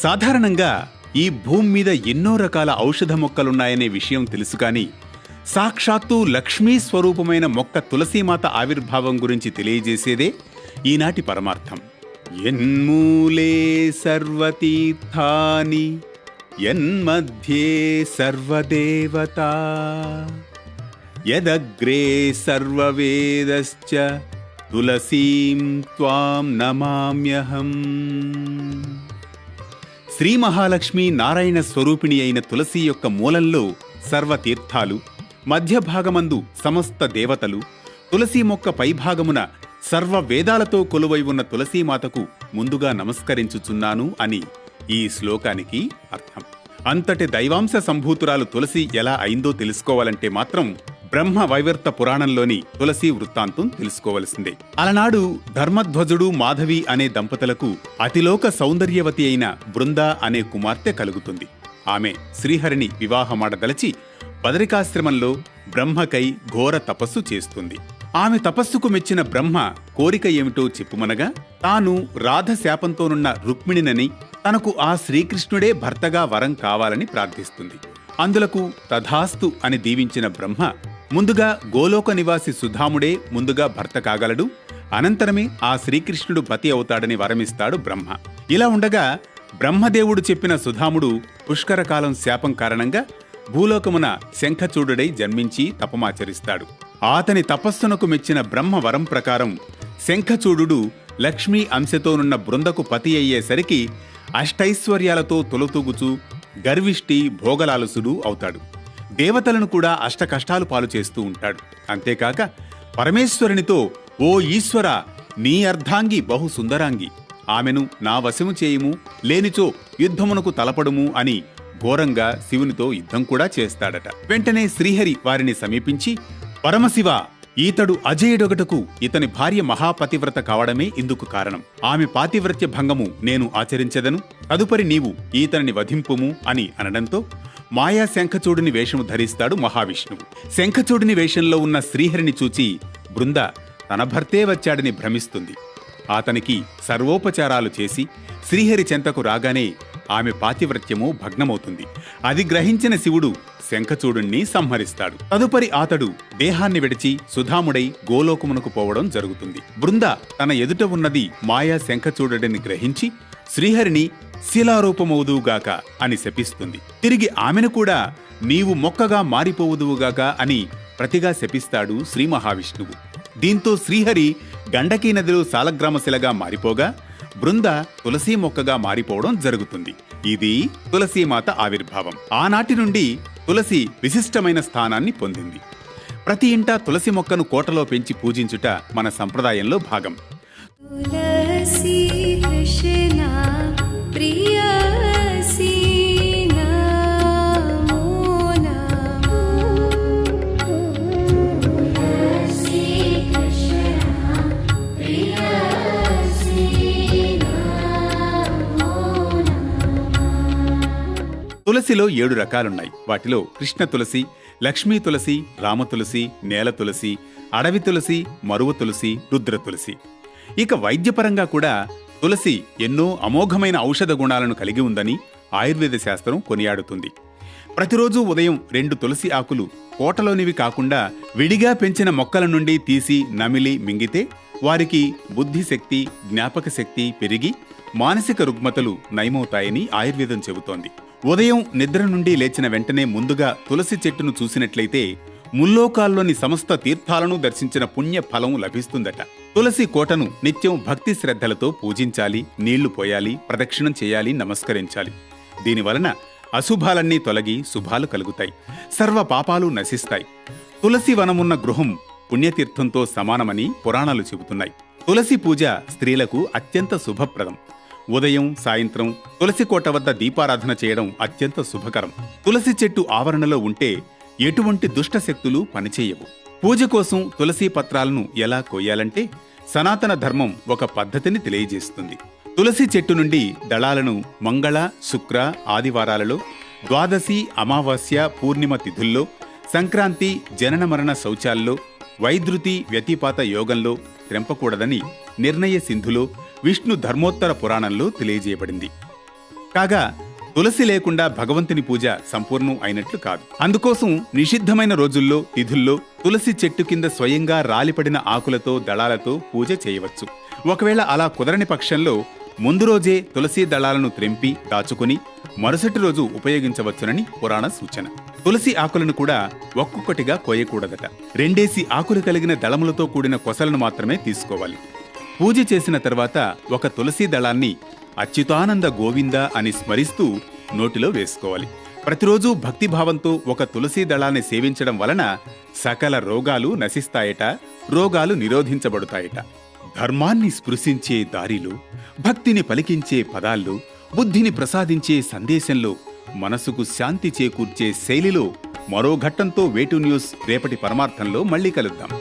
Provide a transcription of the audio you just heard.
సాధారణంగా ఈ భూమి మీద ఎన్నో రకాల ఔషధ మొక్కలున్నాయనే విషయం తెలుసు కానీ సాక్షాత్తు లక్ష్మీ స్వరూపమైన మొక్క తులసీమాత ఆవిర్భావం గురించి తెలియజేసేదే ఈనాటి పరమార్థం. యన్మూలే సర్వతీర్థాని యన్మధ్యే సర్వదేవతా యదగ్రే సర్వవేదశ్చ తులసీం త్వాం నమామ్యహం. శ్రీ మహాలక్ష్మి నారాయణ స్వరూపిణి అయిన తులసి యొక్క మూలంలో సర్వతీర్థాలు, మధ్య భాగమందు సమస్త దేవతలు, తులసి మొక్క పైభాగమున సర్వ వేదాలతో కొలువై ఉన్న తులసీమాతకు ముందుగా నమస్కరించుచున్నాను అని ఈ శ్లోకానికి అర్థం. అంతటి దైవాంశ సంభూతురాలు తులసి ఎలా అయిందో తెలుసుకోవాలంటే మాత్రం బ్రహ్మ వైవర్త పురాణంలోని తులసి వృత్తాంతం తెలుసుకోవలసిందే. అలనాడు ధర్మధ్వజుడు మాధవి అనే దంపతులకు అతిలోక సౌందర్యవతి అయిన బృంద అనే కుమార్తె కలుగుతుంది. ఆమె శ్రీహరిని వివాహమాడదలచి బదరికాశ్రమంలో బ్రహ్మకై ఘోర తపస్సు చేస్తుంది. ఆమె తపస్సుకు మెచ్చిన బ్రహ్మ కోరిక ఏమిటో చెప్పుమనగా తాను రాధ శాపంతోనున్న రుక్మిణినని, తనకు ఆ శ్రీకృష్ణుడే భర్తగా వరం కావాలని ప్రార్థిస్తుంది. అందులకు తథాస్తు అని దీవించిన బ్రహ్మ ముందుగా గోలోక నివాసి సుధాముడే ముందుగా భర్త కాగలడు, అనంతరమే ఆ శ్రీకృష్ణుడు పతి అవుతాడని వరమిస్తాడు బ్రహ్మ. ఇలా ఉండగా బ్రహ్మదేవుడు చెప్పిన సుధాముడు పుష్కరకాలం శాపం కారణంగా భూలోకమున శంఖచూడుడై జన్మించి తపమాచరిస్తాడు. అతని తపస్సునకు మెచ్చిన బ్రహ్మ వరం ప్రకారం శంఖచూడు లక్ష్మీ అంశతోనున్న బృందకు పతి అయ్యేసరికి అష్టైశ్వర్యాలతో తొలతూగుచూ గర్విష్టి భోగలాలసుడు అవుతాడు. దేవతలను కూడా అష్టకష్టాలు పాలు చేస్తూ ఉంటాడు. అంతేకాక పరమేశ్వరునితో, ఓ ఈశ్వర, నీ అర్ధాంగి బహు సుందరాంగి, ఆమెను నా వశము చేయుము, లేనిచో యుద్ధమునకు తలపడుము అని ఘోరంగా శివునితో యుద్ధం కూడా చేస్తాడట. వెంటనే శ్రీహరి వారిని సమీపించి, పరమశివ, ఈతడు అజేయుడొగటకు ఇతని భార్య మహాపతివ్రత కావడమే ఇందుకు కారణం. ఆమె పాతివ్రత్య భంగము నేను ఆచరించదను, తదుపరి నీవు ఈతనిని వధింపుము అని అనడంతో మాయా శంఖచూడుని వేషము ధరిస్తాడు మహావిష్ణువు. శంఖచూడుని వేషంలో ఉన్న శ్రీహరిని చూచి బృంద తన భర్తే వచ్చాడని భ్రమిస్తుంది. అతనికి సర్వోపచారాలు చేసి శ్రీహరి చెంతకు రాగానే ఆమె పాతివ్రత్యము భగ్నమవుతుంది. అది గ్రహించిన శివుడు శంఖచూడుణ్ణి సంహరిస్తాడు. తదుపరి అతడు దేహాన్ని విడిచి సుధాముడై గోలోకమునకు పోవడం జరుగుతుంది. బృంద తన ఎదుట ఉన్నది మాయా శంఖచూడుడిని గ్రహించి శ్రీహరిని శిలారూపమవుదువుగాక అని శపిస్తుంది. తిరిగి ఆమెను కూడా నీవు మొక్కగా మారిపోవుదువుగాక అని ప్రతిగా శపిస్తాడు శ్రీ మహావిష్ణువు. దీంతో శ్రీహరి గండకీ నదిలో సాలగ్రామశిలగా మారిపోగా బృంద తులసీ మొక్కగా మారిపోవడం జరుగుతుంది. ఇది తులసీమాత ఆవిర్భావం. ఆనాటి నుండి తులసి విశిష్టమైన స్థానాన్ని పొందింది. ప్రతి ఇంటా తులసి మొక్కను కోటలో పెంచి పూజించుట మన సంప్రదాయంలో భాగం. తులసి కృష్ణ ప్రియసి తులసిలో 7 రకాలున్నాయి. వాటిలో కృష్ణ తులసి, లక్ష్మీ తులసి, రామ తులసి, నేల తులసి, అడవి తులసి, మరువ తులసి, రుద్ర తులసి. ఇక వైద్యపరంగా కూడా తులసి ఎన్నో అమోఘమైన ఔషధ గుణాలను కలిగి ఉందని ఆయుర్వేద శాస్త్రం కొనియాడుతుంది. ప్రతిరోజు ఉదయం 2 తులసి ఆకులు కోటలోనివి కాకుండా విడిగా పెంచిన మొక్కల నుండి తీసి నమిలి మింగితే వారికి బుద్ధిశక్తి, జ్ఞాపక శక్తి పెరిగి మానసిక రుగ్మతలు నయమవుతాయని ఆయుర్వేదం చెబుతోంది. ఉదయం నిద్ర నుండి లేచిన వెంటనే ముందుగా తులసి చెట్టును చూసినట్లయితే ముల్లోకాల్లోని సమస్త తీర్థాలను దర్శించిన పుణ్య ఫలం లభిస్తుందట. తులసి కోటను నిత్యం భక్తి శ్రద్ధలతో పూజించాలి, నీళ్లు పోయాలి, ప్రదక్షిణం చేయాలి, నమస్కరించాలి. దీనివలన అశుభాలన్నీ తొలగి శుభాలు కలుగుతాయి, సర్వ పాపాలు నశిస్తాయి. తులసి వనమున్న గృహం పుణ్యతీర్థంతో సమానమని పురాణాలు చెబుతున్నాయి. తులసి పూజ స్త్రీలకు అత్యంత శుభప్రదం. ఉదయం, సాయంత్రం తులసి కోట వద్ద దీపారాధన చేయడం అత్యంత శుభకరం. తులసి చెట్టు ఆవరణలో ఉంటే ఎటువంటి దుష్ట శక్తులు పనిచేయవు. పూజ కోసం తులసి పత్రాలను ఎలా కోయాలంటే సనాతన ధర్మం ఒక పద్ధతిని తెలియజేస్తుంది. తులసి చెట్టు నుండి దళాలను మంగళ, శుక్ర, ఆదివారాలలో, ద్వాదశి, అమావాస్య, పూర్ణిమ తిథుల్లో, సంక్రాంతి, జనన మరణ శౌచాల్లో, వైద్యుతి వ్యతిపాత యోగంలో త్రెంపకూడదని నిర్ణయ సింధులో, విష్ణు ధర్మోత్తర పురాణంలో తెలియజేయబడింది. కాగా తులసి లేకుండా భగవంతుని పూజ సంపూర్ణం అయినట్లు కాదు. అందుకోసం నిషిద్ధమైన రోజుల్లో, తిథుల్లో తులసి చెట్టు కింద స్వయంగా రాలిపడిన ఆకులతో, దళాలతో పూజ చేయవచ్చు. ఒకవేళ అలా కుదరని పక్షంలో ముందు రోజే తులసి దళాలను త్రెంపి దాచుకుని మరుసటి రోజు ఉపయోగించవచ్చునని పురాణ సూచన. తులసి ఆకులను కూడా ఒక్కొక్కటిగా కోయకూడదట. 2 ఆకులు కలిగిన దళములతో కూడిన కొసలను మాత్రమే తీసుకోవాలి. పూజ చేసిన తర్వాత ఒక తులసి దళాన్ని అచ్యుతానంద గోవింద అని స్మరిస్తూ నోటిలో వేసుకోవాలి. ప్రతిరోజు భక్తిభావంతో ఒక తులసి దళాన్ని సేవించడం వలన సకల రోగాలు నశిస్తాయట, రోగాలు నిరోధించబడతాయట. ధర్మాన్ని స్పృశించే దారిలో, భక్తిని పలికించే పదాల్లో, బుద్ధిని ప్రసాదించే సందేశంలో, మనసుకు శాంతి చేకూర్చే శైలిలో మరో ఘట్టంతో వేటు న్యూస్ రేపటి పరమార్థంలో మళ్ళీ కలుద్దాం.